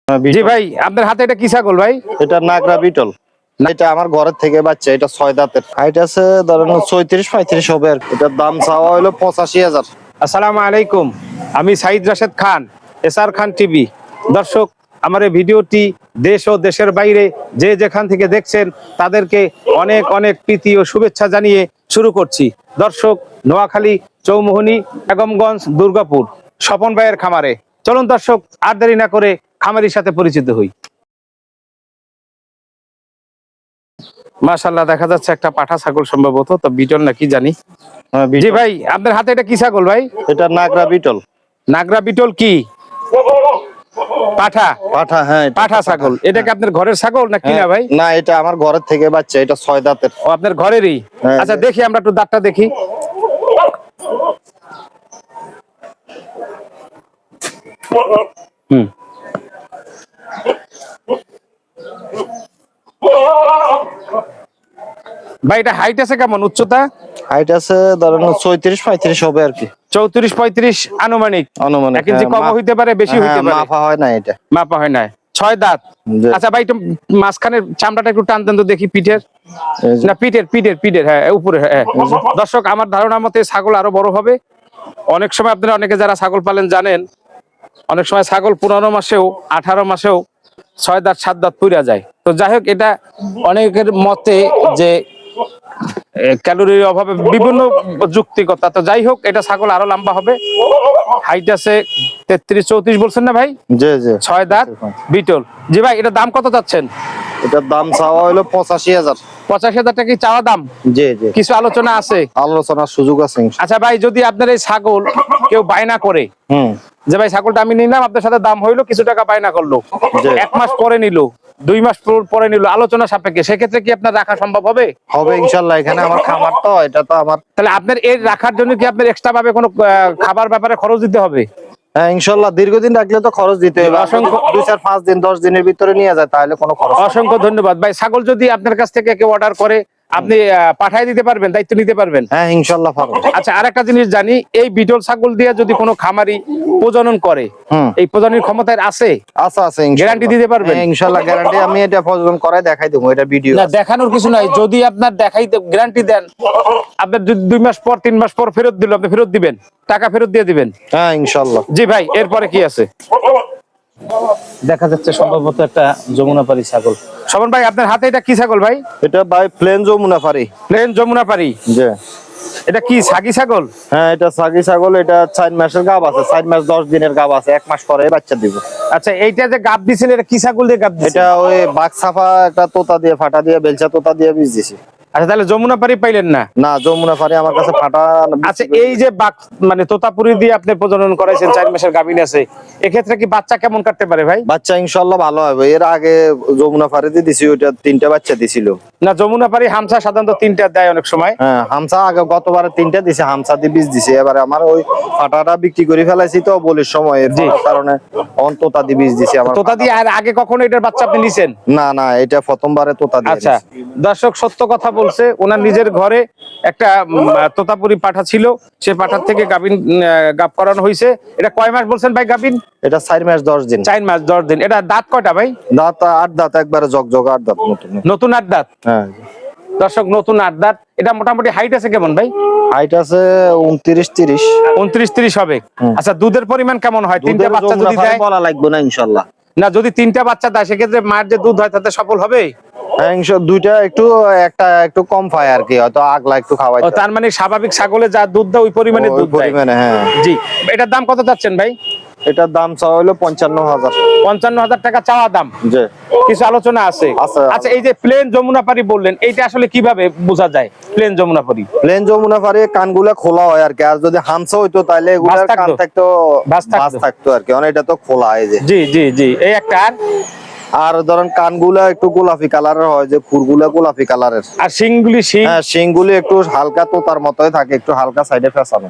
জি ভাই, আপনার হাতে এটা কি ছাগল ভাই? এটা নাগরা বিটল। এটা আমার ঘরের থেকে বাচ্চা, এটা 6 দাঁতের। হাইট আছে ধরেন 34-35 হবে আর কি। এটার দাম চাওয়া হলো 85,000। আসসালামু আলাইকুম, আমি সাইদ রাশেদ খান, এসআর খান টিভি। দর্শক, আমার এই ভিডিওটি দেশ ও দেশের বাইরে যে যেখান থেকে দেখছেন তাদেরকে অনেক অনেক প্রীতি ও শুভেচ্ছা জানিয়ে শুরু করছি। দর্শক, নোয়াখালী, চৌমুহনী, বেগমগঞ্জ, দুর্গাপুর স্বপন ভাইয়ের খামারে। চলুন দর্শক, আর দেরি না করে খামারির সাথে পরিচিত হই। মাশাআল্লাহ, দেখা যাচ্ছে একটা পাঠা ছাগল, সম্ভবত তো বিটল নাকি জানি। জি ভাই, আপনার হাতে এটা কি ছাগল ভাই? এটা নাগরা বিটল। নাগরা বিটল কি পাঠা? পাঠা, হ্যাঁ পাঠা ছাগল। এটা কি আপনার ঘরের ছাগল না কিনা ভাই? না, এটা আমার ঘরের থেকে বাচ্চা, এটা 6 দাঁতের। ও, আপনার ঘরেরই? হ্যাঁ। আচ্ছা, দেখি আমরা একটু দাঁতটা দেখি। হুম, ভাই এটা হাইট আছে কেমন, উচ্চতা? হাইট আছে ধরেন 34-35 হবে আর কি। 34-35 আনুমানিক। অনুমানিক, 1 ইঞ্চি কম হইতে পারে, বেশি হইতে পারে। মাপা হয় না এটা। মাপা হয় না। 6 দাঁত। জি। আচ্ছা ভাই, একটু মাঝখানের চামড়াটা একটু টান দেন তো দেখি, পিঠের এই যে। না পিঠের, হ্যাঁ উপরে, হ্যাঁ। দর্শক, আমার ধারণা মতে ছাগল আরো বড় হবে। অনেক সময় আপনারা অনেকে যারা ছাগল পালেন জানেন, অনেক সময় ছাগল 15 মাসেও 18 মাসেও 6 দাঁত 7 দাঁত পুড়া যায়। তো যাই হোক, এটা অনেকের মতে যে ক্যালোরির অভাবে বিভিন্ন যুক্তিকতা। তো যাই হোক, এটা ছাগল আরো লম্বা হবে। হাইট আছে 33-34 বলছেন না ভাই? জি জি। 6 দাঁত বিটল। জি ভাই, এটা দাম কত চাচ্ছেন? এটার দাম চাওয়া হলো 85,000। 85,000 টাকা কি চাওয়া দাম? জি জি। কিছু আলোচনা আছে? আলোচনার সুযোগ আছে। আচ্ছা ভাই, যদি আপনার এই ছাগল কেউ বায়না করে যে ভাই ছাগলটা আমি নিলাম, আপনার সাথে দাম হইলো, কিছু টাকা বায়না করলো, 1 মাস পরে নিল, 2 মাস পরে নিল, আলোচনা সাপেক্ষে, সেক্ষেত্রে কি আপনার রাখা সম্ভব হবে? হবে ইনশাল্লাহ। এখানে আমার খামার তো, এটা তো আমার। তাহলে আপনার এর রাখার জন্য কি আপনার এক্সট্রা ভাবে কোনো খাবার ব্যাপারে খরচ দিতে হবে? হ্যাঁ ইনশাল্লাহ, দীর্ঘদিন রাখলে তো খরচ দিতে হবে। অসংখ্য 2-4-5 দিন 10 দিনের ভিতরে নিয়ে যায় তাহলে কোনো খরচ। অসংখ্য ধন্যবাদ ভাই। ছাগল যদি আপনার কাছ থেকে কেউ অর্ডার করে, আপনি পাঠিয়ে দিতে পারবেন, দায়িত্ব নিতে পারবেন? হ্যাঁ ইনশাল্লাহ পারবো। আচ্ছা, আরেকটা জিনিস জানি, এই বিটল ছাগল দিয়ে যদি কোনো খামারি প্রজনন করে, এই প্রজননের ক্ষমতায় আছে? আছে গ্যারান্টি দিতে পারবেন? ইনশাল্লাহ গ্যারান্টি। আমি এটা প্রযোজন করাই দেখাই দেবো, এটা ভিডিও না, দেখানোর কিছু নাই। যদি আপনার দেখাইতে গ্যারান্টি দেন, আপনার যদি 2 মাস পর 3 মাস পর ফেরত দিল, আপনি ফেরত দিবেন, টাকা ফেরত দিয়ে দিবেন? হ্যাঁ ইনশাল্লাহ। জি ভাই, এরপরে কি আছে? দেখা যাচ্ছে সম্ভবত একটা যমুনাপাড়ি ছাগল। শোভন ভাই, আপনার হাতে এটা কি ছাগল ভাই? এটা ভাই প্লেন যমুনাপাড়ি। প্লেন যমুনাপাড়ি। জি। এটা কি সাগি ছাগল? হ্যাঁ, এটা সাগি ছাগল। এটা 4 মাসের গাব আছে, 4 মাস 10 দিনের গাব আছে, 1 মাস পরে বাচ্চা দিব। আচ্ছা, এইটা যে গাব দিছেন, এটা কি ছাগল দিয়ে গাব দিছেন? এটা ওই বাঘ ছাপা একটা তোতা দিয়ে, ফাটা দিয়ে, বেলচা তোতা দিয়ে বীজ দিছি। আচ্ছা, তাহলে যমুনাপাড়ি পাইলেন না? না, যমুনাপাড়ি আমার কাছে ফাটা। আচ্ছা, এই যে বাঘ মানে তোতাপুরি দিয়ে আপনি প্রজনন করাইছেন, 4 মাসের গাভীন আছে, এক্ষেত্রে কি বাচ্চা কেমন কাটতে পারে ভাই? বাচ্চা ইনশাল্লাহ ভালো হবে। এর আগে যমুনাপাড়িতে দিছি, ওইটা 3টা বাচ্চা দিছিল। না, যমুনাপাড়ি হামসা সাধারণত 3টা দেয় অনেক সময়। হ্যাঁ, হামসা আগে গতবারে 3টা দিছে, হামসা দিয়ে বীজ দিছে। এবারে আমার ওই ফাটাটা বিক্রি করে ফেলাইছি তো বলির সময়, এর কারণে অন তোতা দিয়ে বীজ দিছি। আমার তোতা দিয়ে আর আগে কখনো এটার বাচ্চা আপনি নিছেন? না না, এটা প্রথমবারে তোতা দিয়ে। আচ্ছা, দর্শক সত্য কথা বলছে, ওনার নিজের ঘরে একটা তোতাপুরি পাঠা ছিল, সে পাঠার থেকে গাভিন গাব করানো হয়েছে। এটা কয় মাস বলছেন ভাই গাভিন? এটা 4 মাস 10 দিন। 4 মাস 10 দিন। এটা দাঁত কয়টা ভাই? দাঁত 8 দাঁত, একবারে জগজগ 8 দাঁত। নতুন 8 দাঁত। হ্যাঁ দর্শক, নতুন 8 দাঁত। এটা মোটামুটি হাইট আছে কেমন ভাই? হাইট আছে 29-30। 29-30 হবে। আচ্ছা, দুধের পরিমাণ কেমন হয়? 3টা বাচ্চা যদি দেয়? বলা লাগবে না ইনশাল্লাহ। না, যদি 3টা বাচ্চা দেয়, সেক্ষেত্রে মায়ের যে দুধ হয় তাতে সফল হবে? হ্যাঁ দুইটা একটু, একটা একটু কম পায় আর কি, হয়তো আগলা একটু খাওয়াই। তার মানে স্বাভাবিক ছাগলে যা দুধ দেয় ওই পরিমাণে দুধ দেয়। হ্যাঁ জি। এটার দাম কত চাচ্ছেন ভাই? এটার দাম চাওয়া হলো 55,000। 55,000 টাকা চাওয়া দাম। জি। কিছু আলোচনা আছে? আচ্ছা, এই যে প্লেন যমুনাপাড়ি বললেন, এইটা আসলে কিভাবে বোঝা যায় প্লেন যমুনাপাড়ি? প্লেন যমুনাপাড়ি কানগুলা খোলা হয় আর কি। আর যদি হামসা হইতো তাহলে এগুলার কান থাকতো, বাস থাকতো আর কি। মানে এটা তো খোলা। এই যে জি জি জি, এই একটা। আর ধরেন কানগুলা একটু গোলাপি কালারের হয়, যে খুরগুলা গোলাপি কালারের। আর শিংগুলি? হ্যাঁ, শিংগুলি একটু হালকা তোতার মতোই থাকে, একটু হালকা সাইডে ফেসানো।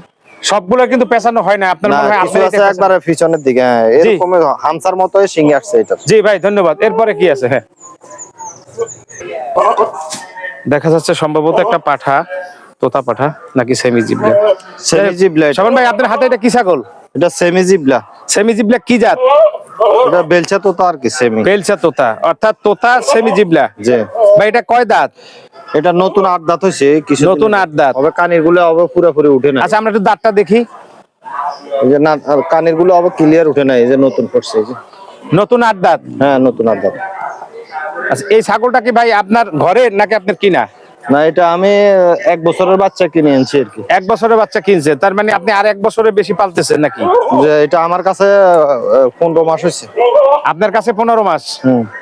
সবগুলো কিন্তু পেছানো হয় না, আপনার মনে হয় কিছু আছে একবারে পিছনের দিকে। হ্যাঁ, এরকম হামসার মতোই শিং আসছে এটা। জি ভাই, ধন্যবাদ। এরপরে কি আছে? হ্যাঁ, দেখা যাচ্ছে সম্ভবত একটা পাঠা, তোতা পাঠা নাকি সেমি জিবলা? সেমি জিবলা। শোভন ভাই, আপনার হাতে এটা কি ছাগল? এটা সেমি জিবলা। সেমি জিবলা কি জাত? এটা বেলচা তোতা আর কি সেমি। বেলচা তোতা অর্থাৎ তোতা সেমি জিবলা। জি ভাই এটা কয় দাঁত? এটা নতুন 8 দাঁত হইছে কিছু নতুন 8 দাঁত। হবে, কানের গুলো হবে পুরোপুরি উঠে না। আচ্ছা আমরা একটু দাঁতটা দেখি। এই যে না কানের গুলো হবে ক্লিয়ার উঠে না, এই যে নতুন করছে এই যে। নতুন 8 দাঁত। হ্যাঁ নতুন 8 দাঁত। আচ্ছা এই ছাগলটা কি ভাই আপনার ঘরের নাকি আপনার কিনা? না এটা আমি 1 বছরের বাচ্চা কিনে আনছি আর কি। 1 বছরের বাচ্চা কিনছে, তার মানে আপনি আর 1 বছরের বেশি পালতেছেন নাকি? যে এটা আমার কাছে 15 মাস হয়েছে। আপনার কাছে 15 মাস,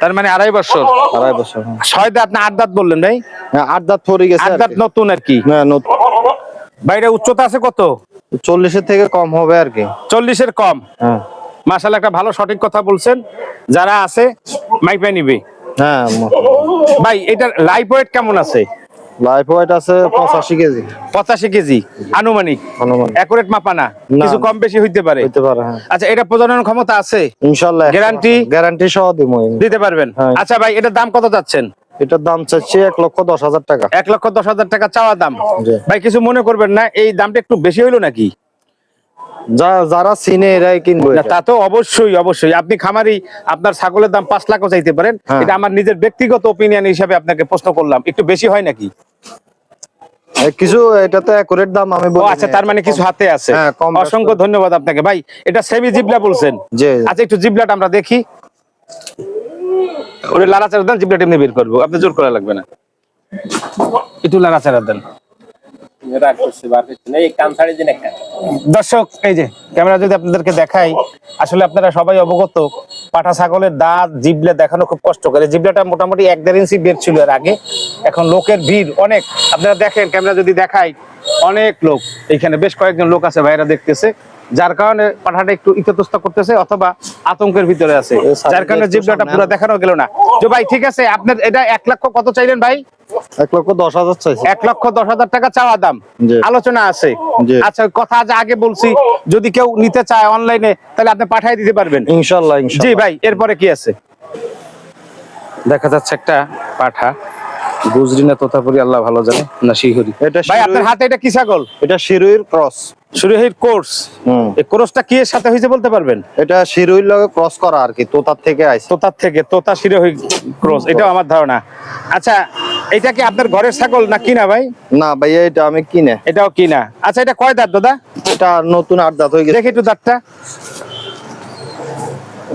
তার মানে 2.5 বছর। 2.5 বছর। 6 দাঁত না 8 দাঁত বললেন ভাই? হ্যাঁ 8 দাঁত পড়ে গেছে 8 আর দাঁত কি। নতুন আর কি। হ্যাঁ নতুন। ভাই এটা উচ্চতা আছে কত? 40 এর থেকে কম হবে আর কি। 40 এর কম। হ্যাঁ মাশাআল্লাহ, একটা ভালো সঠিক কথা বলছেন। যারা আছে মাইপা নিবে। হ্যাঁ ভাই এটার লাইফ ওয়েট কেমন আছে? লাইফ ওয়েট আছে 85 কেজি। 85 কেজি আনুমানিক? অনুমান একুরেট মাপা না, না। কিছু কম বেশি হইতে পারে। হইতে পারে হ্যাঁ। আচ্ছা এটা প্রজনন ক্ষমতা আছে? ইনশাআল্লাহ গ্যারান্টি? গ্যারান্টি সহ দিমু। দিতে পারবেন? হ্যাঁ। আচ্ছা ভাই এটার দাম কত যাচ্ছেন? এটার দাম চাচ্ছি 1,10,000 টাকা। 1,10,000 টাকা চাওয়া দাম। জি। ভাই কিছু মনে করবেন না, এই দামটা একটু বেশি হইলো নাকি? যারা চিনে এরাই কিনবে না এটা। তা তো অবশ্যই অবশ্যই। আপনি খামারি, আপনার ছাগলের দাম 5 লাখও চাইতে পারেন। হ্যাঁ। এটা আমার নিজের ব্যক্তিগত ওপিনিয়ন হিসাবে আপনাকে প্রশ্ন করলাম, একটু বেশি হয় নাকি? কিছু এটা তো একুরেট দাম আমি ও বলি। আচ্ছা, তার মানে কিছু হাতে আছে। হ্যাঁ, কম বেশ অসংখ্য ধন্যবাদ আপনাকে ভাই। এটা সেমি জিবলা বলছেন? জি। আচ্ছা একটু জিবলাটা আমরা দেখি। ওরে লাড়াচাড়া দেন, জিবলাটা এমনি বের করবো, আপনি জোর করা লাগবে না। একটু লাড়াচাড়া দেন। দর্শক এই যে ক্যামেরা যদি আপনাদেরকে দেখাই, আসলে আপনারা সবাই অবগত পাঠা ছাগলের দাঁত জিবলা দেখানো খুব কষ্ট করে। জিবলাটা মোটামুটি 1-1.5 ইঞ্চি বের ছিল এর আগে। এখন লোকের ভিড় অনেক, আপনারা দেখেন ক্যামেরা যদি দেখাই অনেক লোক, এইখানে বেশ কয়েকজন লোক আছে ভাইরা দেখতেছে, যার কারণে পাঠাটা একটু ইতস্তত করতেছে অথবা আতঙ্কের ভিতরে আছে, যার কারণে জিবলাটা পুরো দেখানো গেল না। তো ভাই ঠিক আছে, আপনার এটা 1 লক্ষ কত চাইলেন ভাই? 1,10,000 চাইছি। 1,10,000 টাকা চাওয়া দাম। জি। আলোচনা আছে। জি। আচ্ছা কথা যে আগে বলছি, যদি কেউ নিতে চায় অনলাইনে তাহলে আপনি পাঠিয়ে দিতে পারবেন? ইনশাআল্লাহ জি ইনশাআল্লাহ। ভাই এরপরে কি আছে? দেখা যাচ্ছে একটা পাঠা, গুজরি না তোতাপুরি আল্লাহ ভালো জানে, না শিহরি। এটা ভাই শিরোই- আপনার হাতে এটা কি ছাগল? এটা শিরুইর ক্রস। শিরোহির কোর্স। এই কোর্সটা কি এর সাথে হয়েছে বলতে পারবেন? এটা শিরুইর লগে ক্রস করা আর কি, তোতার থেকে আইছে। তোতার থেকে, তোতা শিরোহি ক্রস, এটাও আমার ধারণা। আচ্ছা এটা কি আপনার ঘরের ছাগল না কিনা ভাই? না ভাইয়া এটা আমি কিনে। এটাও কিনা। আচ্ছা এটা কয় দাঁত দাদা? এটা নতুন 8 দাঁত হয়ে গেছে। দেখি একটু দাঁতটা।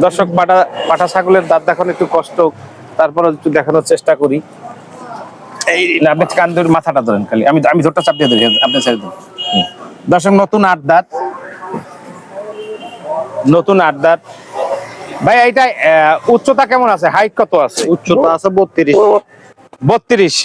দর্শক পাঠা ছাগলের দাঁত দেখানো একটু কষ্ট, তারপরে একটু দেখানোর চেষ্টা করি। এই না, আপনি কান ধরে মাথাটা ধরেন খালি, আমি ধরটা চাপ দিয়ে ধরি, আপনি ছেড়ে দিন। দর্শক নতুন 8 দাঁত, নতুন 8 দাঁত। ভাই এইটা উচ্চতা কেমন আছে? হাইট কত আছে? উচ্চতা আছে 32। 32।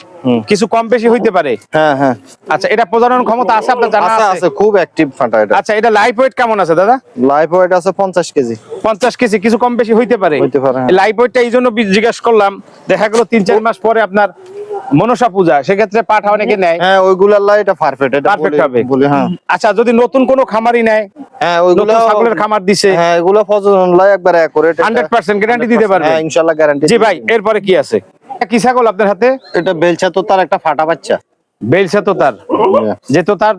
কিছু কম বেশি হইতে পারে? হ্যাঁ হ্যাঁ আচ্ছা এটা প্রজনন ক্ষমতা আছে আপনার জানা আছে আছে? আছে, খুব অ্যাক্টিভ ফাটা এটা। আচ্ছা এটা লাইফ ওয়েট কেমন আছে দাদা? লাইফ ওয়েট আছে 50 কেজি। 50 কেজি, কিছু কম বেশি হইতে পারে? হইতে পারে, হ্যাঁ। লাইফ ওয়েটটা এই জন্য জিজ্ঞাসা করলাম, দেখা গেল 3-4 মাস পরে আপনার মনসা পূজা, সেক্ষেত্রে পাঠা অনেকে নেয়। হ্যাঁ ওইগুলার লাই এটা পারফেক্ট, এটা পারফেক্ট হবে। বলি হ্যাঁ। আচ্ছা যদি নতুন কোনো খামারি নেয়, হ্যাঁ ওইগুলো নতুন ছাগলের খামার দিছে, হ্যাঁ এগুলো প্রজনন লাই একবার একুরেট। 100% গ্যারান্টি দিতে পারবে? হ্যাঁ ইনশাআল্লাহ গ্যারান্টি। জি ভাই এরপরে কি আছে? কি ছাগল আপনার হাতে? এটা বেলচা তো তার একটা ফাটা বাচ্চা। বেলসা তো তার, যেহেতু তার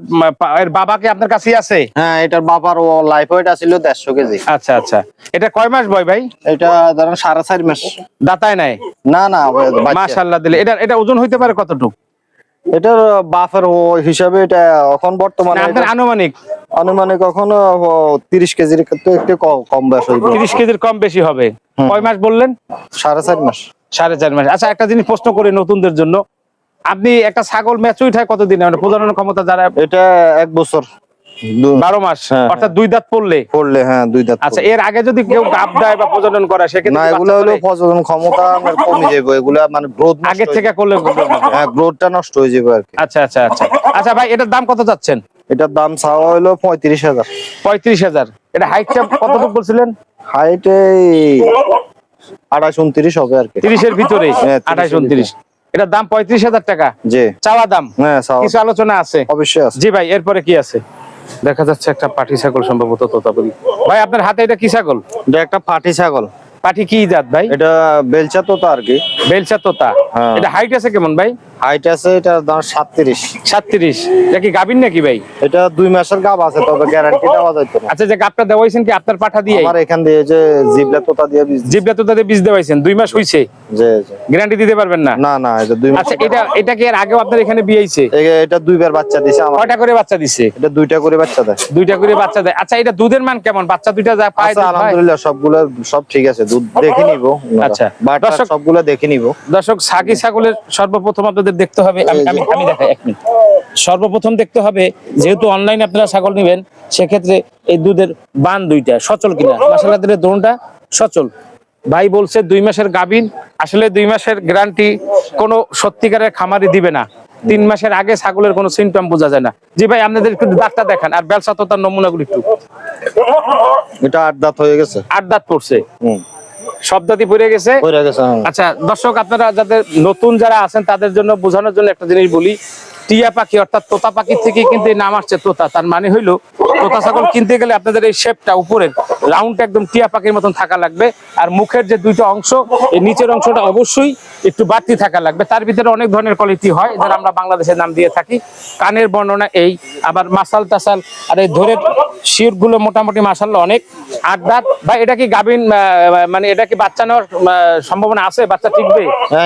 এর বাবাকে আপনার কাছেই আছে? হ্যাঁ এটার বাবার ও লাইফ ওয়েট আছিল 150 কেজি। আচ্ছা আচ্ছা, এটা কয় মাস বয় ভাই? এটা ধরেন 4.5 মাস। দাতায় নাই? না না বাচ্চা। মাশাআল্লাহ দিলে। এটা ওজন হইতে পারে কতটুকু? এটার বাফের ও হিসাবে এটা এখন বর্তমানে না, আপনার আনুমানিক? আনুমানিক এখন 30 কেজির তো একটু কম বয়স হইবে। 30 কেজির কম বেশি হবে। কয় মাস বললেন? 4.5 মাস। 4.5 মাস। আচ্ছা একটা জিনিস প্রশ্ন করি নতুনদের জন্য, আপনি একটা ছাগল ম্যাচুইট হয় কতদিনে, মানে প্রজনন ক্ষমতা যারা? এটা 1 বছর 12 মাস, হ্যাঁ, অর্থাৎ 2 দাঁত পড়লে? পড়লে হ্যাঁ 2 দাঁত। আচ্ছা এর আগে যদি কেউ গাব দেয় বা প্রজনন করে না সেক্ষেত্রে এগুলো হলো প্রজনন ক্ষমতা আমার কমে যাবে, এগুলা মানে গ্রোথ আগে থেকে করলে? হ্যাঁ গ্রোথটা নষ্ট হয়ে যাবে আর কি। আচ্ছা আচ্ছা আচ্ছা। আচ্ছা ভাই এটার দাম কত যাচ্ছেন? এটার দাম চাওয়া হলো 35,000। 35,000। এটা হাইটটা কতটুকু বলছিলেন? হাইটে 28-29 হবে আর কি। 30 এর ভিতরে? হ্যাঁ, 28-29। এটার দাম 35,000 টাকা জি চাওয়া দাম? হ্যাঁ চাওয়া কিছু আলোচনা আছে? অবশ্যই আছে। জি ভাই এরপরে কি আছে? দেখা যাচ্ছে একটা পাটি ছাগল, সম্ভবত তোতাপুরি। ভাই আপনার হাতে এটা কি ছাগল? এটা একটা পাটি ছাগল। পাটি কি জাত ভাই? এটা বেলচা তোতা আর কি। বেলচা তোতা। হ্যাঁ। এটা হাইট আছে কেমন ভাই? হাইট আছে এটা দাম 37। 37। এটা কি গাবিন নাকি ভাই? এটা 2 মাসের গাব আছে, তবে গ্যারান্টি দেওয়া যাইতো না। আচ্ছা, যে গাবটা দেওয়াইছেন কি আপনার পাঠা দিয়ে? আমার এখান দিয়ে যে জিবলা তোতা দিয়ে বীজ দিছে। জিবলা তোতা দিয়ে বীজ দেওয়াইছেন, 2 মাস হইছে, জি জি। গ্যারান্টি দিতে পারবেন না? না না, এটা 2 মাস। আচ্ছা, এটা কি এর আগেও আপনার এখানে বিয়েছে? এটা 2 বার বাচ্চা দিছে আমার। কয়টা করে বাচ্চা দিছে? এটা 2টা করে বাচ্চা দেয়। 2টা করে বাচ্চা দেয়। আচ্ছা, এটা দুধের মান কেমন? বাচ্চা 2টা যা পায় আচ্ছা, আলহামদুলিল্লাহ সবগুলো সব ঠিক আছে, দুধ দেখে নিব। আচ্ছা, বাচ্চা দর্শক সবগুলো দেখে নিব। দর্শক, সাগি ছাগলের সর্বপ্রথম আপনাদের দেখতে হবে, আমি দেখাই 1 মিনিট। সর্বপ্রথম দেখতে হবে, যেহেতু অনলাইনে আপনারা ছাগল নেবেন, সেক্ষেত্রে এই দুধের বান 2টা সচল কিনা। মাশাআল্লাহ, দুধের দোনটা সচল। ভাই বলছে 2 মাসের গাবিন। আসলে 2 মাসের গ্যারান্টি কোনো সত্যিকারের খামারি দিবে না। 3 মাসের আগে ছাগলের কোনো সিমটম বোঝা যায় না। জি ভাই, আপনাদের একটু দাঁতটা দেখান আর বেলসা তো তার নমুনাগুলো একটু। এটা 8 দাঁত হয়ে গেছে। 8 দাঁত পড়ছে, হুম, সব দাঁতই পড়ে গেছে। হয়ে গেছে। আচ্ছা দর্শক, আপনারা যাদের নতুন যারা আছেন তাদের জন্য বোঝানোর জন্য একটা জিনিস বলি। টিয়া পাখি অর্থাৎ তোতা পাখি থেকে কিন্তু এই নাম আসছে তোতা। তার মানে হইলো তোতা ছাগল কিনতে গেলে আপনাদের এই শেপটা উপরের রাউন্ড একদম টিয়া পাখির মতন থাকা লাগবে। আর মুখের যে 2টা অংশ, এই নিচের অংশটা অবশ্যই একটু বাড়তি থাকা লাগবে। তার ভিতরে অনেক ধরনের কোয়ালিটি হয়, যারা আমরা বাংলাদেশের নাম দিয়ে থাকি। কানের বর্ণনা এই, আবার মাসাল টাসাল আর এই ধরে শির গুলো মোটামুটি মাসাল্লাহ অনেক। 8 দাঁত। ভাই এটা কি গাবিন, মানে এটা কি বাচ্চা নেওয়ার সম্ভাবনা আছে? বাচ্চা টিকবে?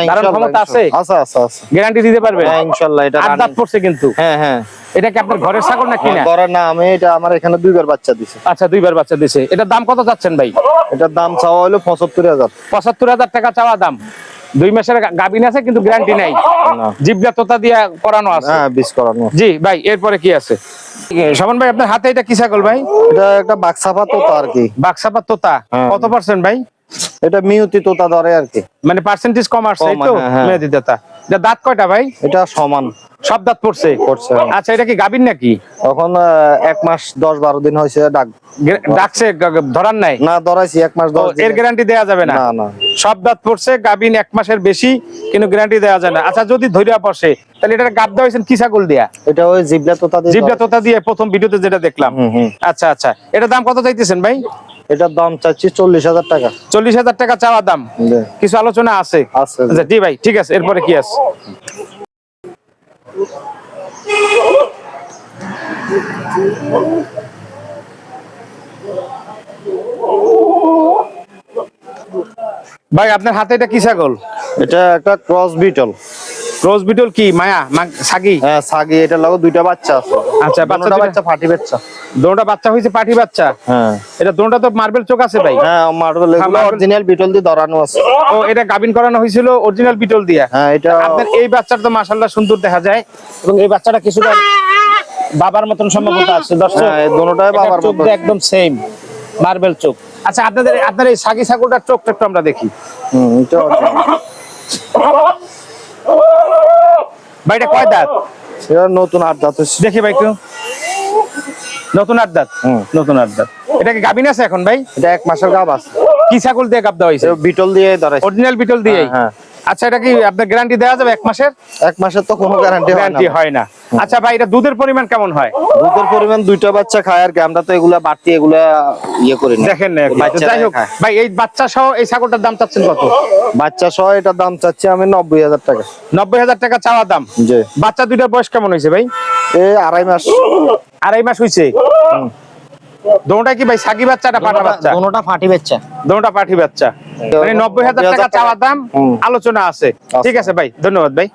কারণ ক্ষমতা আছে? আচ্ছা আচ্ছা আচ্ছা, গ্যারান্টি দিতে পারবে? হ্যাঁ ইনশাআল্লাহ। এটা 8 দাঁত পড়ছে কিন্তু। হ্যাঁ হ্যাঁ। এটা কি আপনার ঘরের ছাগল নাকি না? ধরেন না, আমি এটা আমার এখানে 2 বার বাচ্চা দিছে। আচ্ছা, 2 বার বাচ্চা দিছে। এটার দাম কত চাচ্ছেন ভাই? এটার দাম চাওয়া হলো 75,000। 75,000 টাকা চাওয়া দাম। 2 মাসের গাবিন আছে কিন্তু গ্যারান্টি নাই। না। জিবলা তোতা দিয়া করানো আছে। হ্যাঁ, বীজ করানো। জি ভাই, এরপরে কি আছে? শোভন ভাই, আপনার হাতে এটা কি ছাগল ভাই? এটা একটা বাক্সাপা তোতা আর কি। বাক্সাপা তোতা। হ্যাঁ। কত পার্সেন্ট ভাই? এটা মিউতি তোতা ধরে আর কি, মানে পার্সেন্টেজ কম আসছে, এই কম, তো? হ্যাঁ, হ্যাঁ। মেয়াদি দাতা। এটা দাঁত কয়টা ভাই? এটা সমান সব দাঁত পড়ছে? পড়ছে। আচ্ছা, এটা কি গাবিন নাকি? তখন 1 মাস 10-12 দিন হয়েছে ডাকছে, ধরার নাই? না, ধরাইছি 1 মাস 10 দিন। এর গ্যারান্টি দেওয়া যাবে না? না না। সব দাঁত পড়ছে, গাবিন 1 মাসের বেশি, কিন্তু গ্যারান্টি দেওয়া যায় না। আচ্ছা, যদি ধরিয়া পড়ে তাহলে এটা গাব দেওয়া হয়েছেন কি ছাগল দিয়া? এটা ওই জিবলা তোতা দিয়ে। জিবলা তোতা দিয়ে প্রথম ভিডিওতে যেটা দেখলাম। আচ্ছা আচ্ছা, এটার দাম কত চাইতেছেন ভাই? এটার দাম চাচ্ছি 40,000 টাকা। 40,000 টাকা চাওয়া দাম। জি। কিছু আলোচনা আছে? আছে। আচ্ছা জি ভাই, ঠিক আছে। এরপরে কি আছে? ভাই আপনার হাতে এটা কি ছাগল? এটা একটা ক্রস বিটল। ক্রস বিটল কি মায়া সাগি? হ্যাঁ, সাগি। এটা লাগো 2টা বাচ্চা আছে। আচ্ছা, বাচ্চা বাচ্চা ফাটি বাচ্চা। দোনটা বাচ্চা হয়েছে, পাঠি বাচ্চা। হ্যাঁ এটা দোনটা তো মার্বেল চোখ আছে ভাই? হ্যাঁ, মার্বেল এগুলো marble। অরিজিনাল বিটল দিয়ে ধরানো আছে। ও, এটা গাবিন করানো হয়েছিল অরিজিনাল বিটল দিয়া? হ্যাঁ, এটা আপনার এই বাচ্চাটা তো মাশাআল্লাহ সুন্দর দেখা যায়, এবং এই বাচ্চাটা কিছুটা বাবার মতন সম্ভবত আছে। দর্শক, হ্যাঁ, এই দুটোটাই বাবার চোখ মতো। একদম সেম মার্বেল চোখ। আচ্ছা, আপনার এই সাগি ছাগলটার চোখটা একটু আমরা দেখি। এটা original। ভাই এটা কয় দাঁত? এটা নতুন 8 দাঁত হইছে। দেখি ভাই একটু। নতুন 8 দাঁত। হুম। নতুন 8 দাঁত। এটা কি গাবিন আছে এখন ভাই? এটা 1 মাসের গাব আছে। কি ছাগল দিয়ে গাব দেওয়া হয়েছে? এটা বিটল দিয়ে ধরাইছে। অরিজিনাল বিটল দিয়ে? হ্যাঁ। আচ্ছা, এটা কি আপনার গ্যারান্টি দেওয়া যাবে 1 মাসের? 1 মাসের তো কোনো গ্যারান্টি হয় না। গ্যারান্টি হয় না। আচ্ছা ভাই, এটা দুধের পরিমাণ কেমন হয়? দুধের পরিমাণ 2টা বাচ্চা খায়, আর কি আমরা তো এগুলা বাড়তি এগুলা ইয়ে করি না। দেখেন না, বাচ্চারাই যাই হোক খায়। ভাই, এই বাচ্চা সহ এই ছাগলটার দাম চাচ্ছেন কত? বাচ্চা সহ এটার দাম চাচ্ছি আমি 90,000 টাকা। 90,000 টাকা চাওয়া দাম। জি। বাচ্চা দুইটার বয়স কেমন হয়েছে ভাই? এই 2.5 মাস। 2.5 মাস হয়েছে। দোনটা কি ভাই সাগি বাচ্চাটা পাঠা বাচ্চা? দুটোটা ফাটি বাচ্চা। দোনটা পাঠি বাচ্চা। মানে 90,000 টাকা চাওয়া দাম, আলোচনা আছে। ঠিক আছে ভাই, ধন্যবাদ ভাই।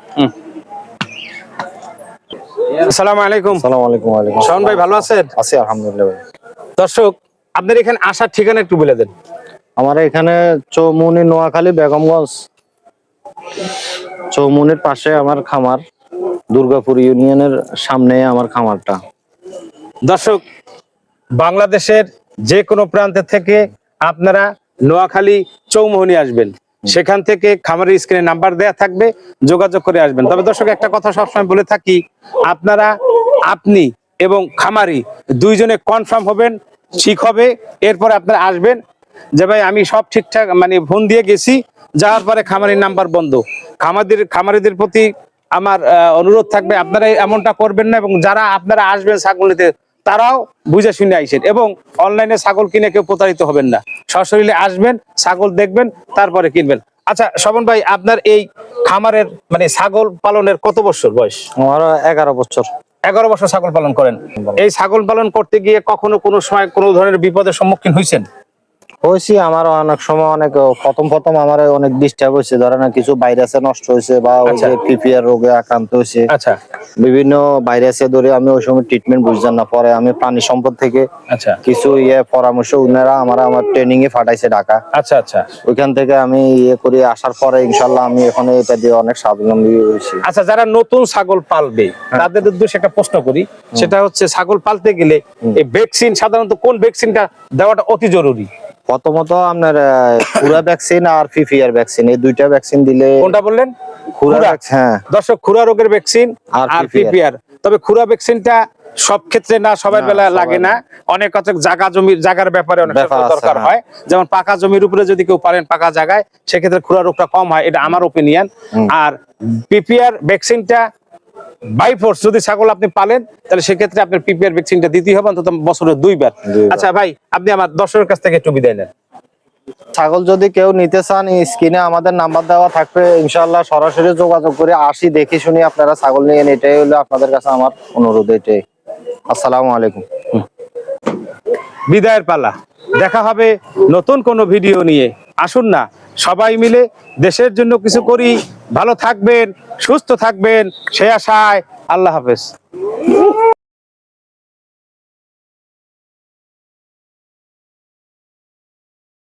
আসসালামু আলাইকুম। আসসালামু আলাইকুম। ওয়া আলাইকুম। শাওন ভাই ভালো আছেন? আছি আলহামদুলিল্লাহ ভাই। দর্শক, আপনার এখানে আসার ঠিকানা একটু বলে দেন। আমার এখানে চৌমুহনী, নোয়াখালী, বেগমগঞ্জ। চৌমুহনীর পাশে আমার খামার, দুর্গাপুর ইউনিয়নের সামনে আমার খামারটা। দর্শক, বাংলাদেশের যে কোনো প্রান্ত থেকে আপনারা নোয়াখালী চৌমুহনী আসবেন, সেখান থেকে খামারের স্ক্রিনে নাম্বার দেয়া থাকবে, যোগাযোগ করে আসবেন। তবে দর্শক, একটা কথা সবসময় বলে থাকি, আপনি এবং খামারি দুইজনে কনফার্ম হবেন, ঠিক হবে, এরপরে আপনারা আসবেন যে ভাই আমি সব ঠিকঠাক, মানে ফোন দিয়ে গেছি, যাওয়ার পরে খামারির নাম্বার বন্ধ। খামারিদের প্রতি আমার অনুরোধ থাকবে, আপনারা এমনটা করবেন না, এবং যারা আপনারা আসবেন ছাগল নিতে তারাও বুঝে শুনে আইসেন, এবং অনলাইনে ছাগল কিনে কেউ প্রতারিত হবেন না। সশরীরে আসবেন, ছাগল দেখবেন, তারপরে কিনবেন। আচ্ছা স্বপন ভাই, আপনার এই খামারের মানে ছাগল পালনের কত বছর বয়স? আমার 11 বছর। 11 বছর ছাগল পালন করেন। এই ছাগল পালন করতে গিয়ে কখনো কোনো সময় কোনো ধরনের বিপদের সম্মুখীন হয়েছেন? হয়েছি, আমার অনেক সময় অনেক প্রথম আমার অনেক ডিস্টার্ব হয়েছে, ধরেন না কিছু ভাইরাসে নষ্ট হয়েছে বা ওই আচ্ছা। যে পিপিআর রোগে আক্রান্ত হয়েছে, আচ্ছা বিভিন্ন ভাইরাসে ধরে আমি ওই সময় ট্রিটমেন্ট বুঝতাম না। পরে আমি প্রাণী সম্পদ থেকে আচ্ছা কিছু পরামর্শ উনারা আমার ট্রেনিং এ পাঠাইছে ঢাকা। আচ্ছা আচ্ছা ওইখান থেকে আমি করে আসার পরে ইনশাল্লাহ আমি এখন এটা দিয়ে অনেক স্বাবলম্বী হয়েছি। আচ্ছা, যারা নতুন ছাগল পালবে তাদের উদ্দেশ্যে একটা প্রশ্ন করি, সেটা হচ্ছে ছাগল পালতে গেলে এই ভ্যাকসিন, সাধারণত কোন ভ্যাকসিনটা দেওয়াটা অতি জরুরি? প্রথমত আপনার খুরা ভ্যাকসিন আর পিপিআর ভ্যাকসিন, এই দুইটা ভ্যাকসিন দিলে। কোনটা বললেন? খুরা খুরা। হ্যাঁ, দর্শক, খুরা রোগের ভ্যাকসিন আর আর PPR পিপিআর। তবে খুরা ভ্যাকসিনটা সব ক্ষেত্রে না, সবার না, বেলা সবার লাগে না। অনেক জায়গার ব্যাপারে অনেক ব্যাপার সময় আছে, দরকার হ্যাঁ। হয়। যেমন পাকা জমির উপরে যদি কেউ পারেন পাকা জায়গায়, সেক্ষেত্রে খুরা রোগটা কম হয়, এটা আমার ওপিনিয়ন। আর পিপিআর ভ্যাকসিনটা বাই ফোর্স যদি ছাগল আপনি পালেন, তাহলে সেক্ষেত্রে আপনার পিপিআর ভ্যাকসিনটা দিতেই হবে অন্তত বছরে 2 বার। আচ্ছা ভাই, আপনি আমার দর্শকের কাছ থেকে একটু বিদায় নেন। ছাগল যদি কেউ নিতে চান, স্ক্রিনে আমাদের নাম্বার দেওয়া থাকবে, ইনশাআল্লাহ সরাসরি যোগাযোগ করে আসি, দেখে শুনি আপনারা ছাগল নিয়েন। এটাই হলো আপনাদের কাছে আমার অনুরোধ। এটাই। আসসালামু আলাইকুম। বিদায়ের পালা, দেখা হবে নতুন কোনো ভিডিও নিয়ে। আসুন না সবাই মিলে দেশের জন্য কিছু করি। ভালো থাকবেন, সুস্থ থাকবেন, সে আশায়। আল্লাহ হাফেজ।